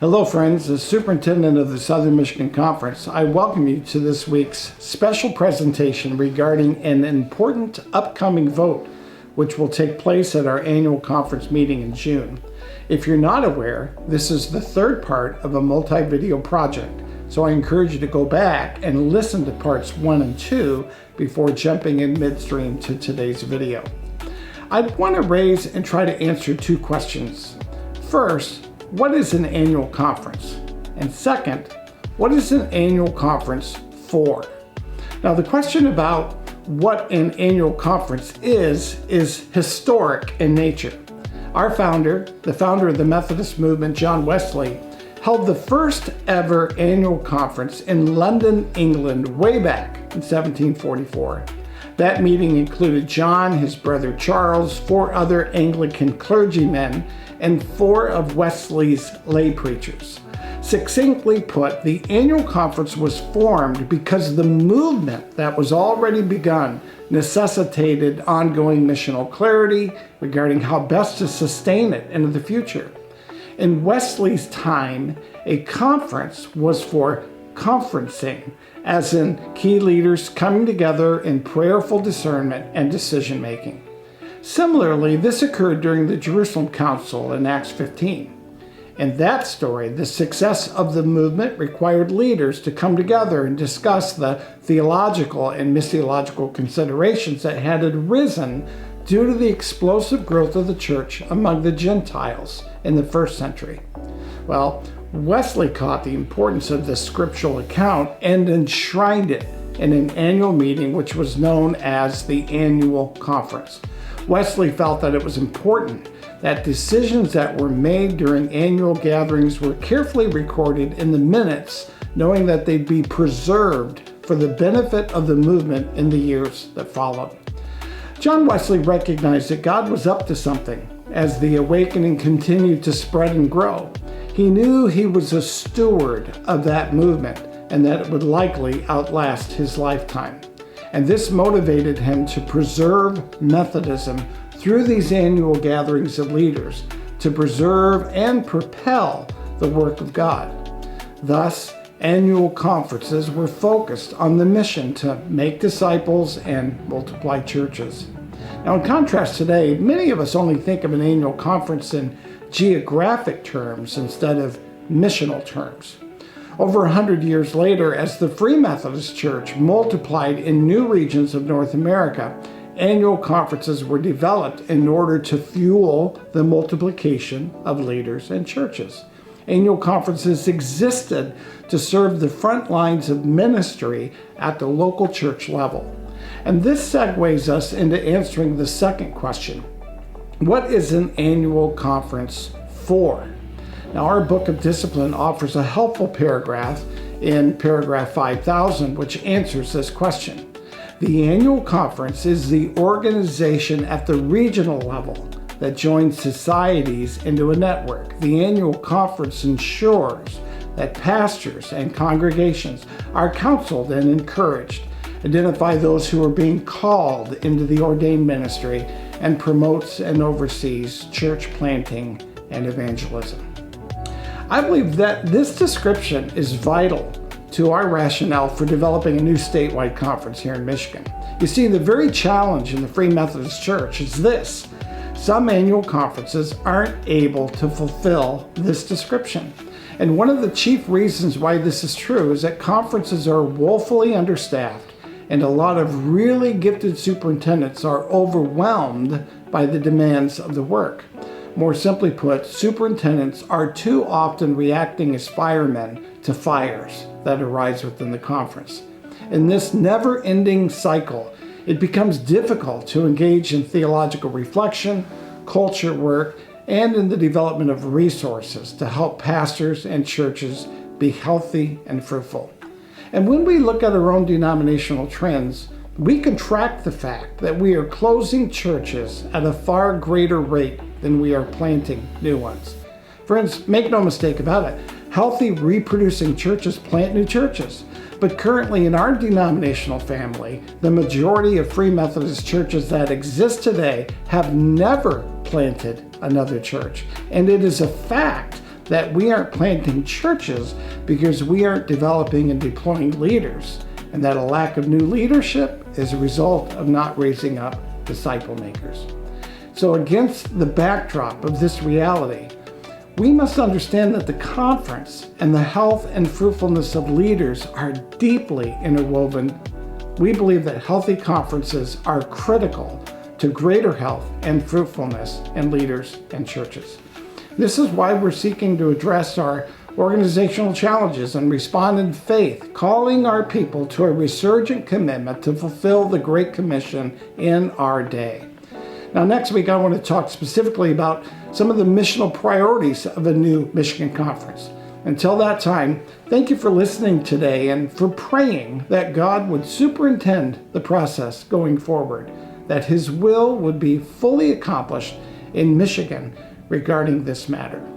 Hello friends, as Superintendent of the Southern Michigan Conference, I welcome you to this week's special presentation regarding an important upcoming vote which will take place at our annual conference meeting in June. If you're not aware, this is the third part of a multi-video project, so I encourage you to go back and listen to parts 1 and 2 before jumping in midstream to today's video. I'd want to raise and try to answer two questions. First, what is an annual conference? And second, what is an annual conference for? Now, the question about what an annual conference is historic in nature. Our founder, the founder of the Methodist movement, John Wesley, held the first ever annual conference in London, England, way back in 1744. That meeting included John, his brother Charles, 4 other Anglican clergymen, and 4 of Wesley's lay preachers. Succinctly put, the annual conference was formed because the movement that was already begun necessitated ongoing missional clarity regarding how best to sustain it into the future. In Wesley's time, a conference was for conferencing, as in key leaders coming together in prayerful discernment and decision making. Similarly, this occurred during the Jerusalem Council in Acts 15. In that story, the success of the movement required leaders to come together and discuss the theological and missiological considerations that had arisen due to the explosive growth of the church among the Gentiles in the first century. Well, Wesley caught the importance of this scriptural account and enshrined it in an annual meeting which was known as the annual conference. Wesley felt that it was important that decisions that were made during annual gatherings were carefully recorded in the minutes, knowing that they'd be preserved for the benefit of the movement in the years that followed. John Wesley recognized that God was up to something as the awakening continued to spread and grow. He knew he was a steward of that movement and that it would likely outlast his lifetime. And this motivated him to preserve Methodism through these annual gatherings of leaders, to preserve and propel the work of God. Thus, annual conferences were focused on the mission to make disciples and multiply churches. Now, in contrast today, many of us only think of an annual conference in geographic terms instead of missional terms. Over 100 years later, as the Free Methodist Church multiplied in new regions of North America, annual conferences were developed in order to fuel the multiplication of leaders and churches. Annual conferences existed to serve the front lines of ministry at the local church level. And this segues us into answering the second question. What is an annual conference for? Now, our Book of Discipline offers a helpful paragraph in paragraph 5000, which answers this question. The annual conference is the organization at the regional level that joins societies into a network. The annual conference ensures that pastors and congregations are counseled and encouraged, identify those who are being called into the ordained ministry, and promotes and oversees church planting and evangelism. I believe that this description is vital to our rationale for developing a new statewide conference here in Michigan. You see, the very challenge in the Free Methodist Church is this. Some annual conferences aren't able to fulfill this description. And one of the chief reasons why this is true is that conferences are woefully understaffed, and a lot of really gifted superintendents are overwhelmed by the demands of the work. More simply put, superintendents are too often reacting as firemen to fires that arise within the conference. In this never-ending cycle, it becomes difficult to engage in theological reflection, culture work, and in the development of resources to help pastors and churches be healthy and fruitful. And when we look at our own denominational trends, we can track the fact that we are closing churches at a far greater rate than we are planting new ones. Friends, make no mistake about it. Healthy, reproducing churches plant new churches. But currently in our denominational family, the majority of Free Methodist churches that exist today have never planted another church. And it is a fact that we aren't planting churches because we aren't developing and deploying leaders, and that a lack of new leadership is a result of not raising up disciple makers. So against the backdrop of this reality, we must understand that the conference and the health and fruitfulness of leaders are deeply interwoven. We believe that healthy conferences are critical to greater health and fruitfulness in leaders and churches. This is why we're seeking to address our organizational challenges and respond in faith, calling our people to a resurgent commitment to fulfill the Great Commission in our day. Now, next week, I want to talk specifically about some of the missional priorities of a new Michigan conference. Until that time, thank you for listening today and for praying that God would superintend the process going forward, that His will would be fully accomplished in Michigan regarding this matter.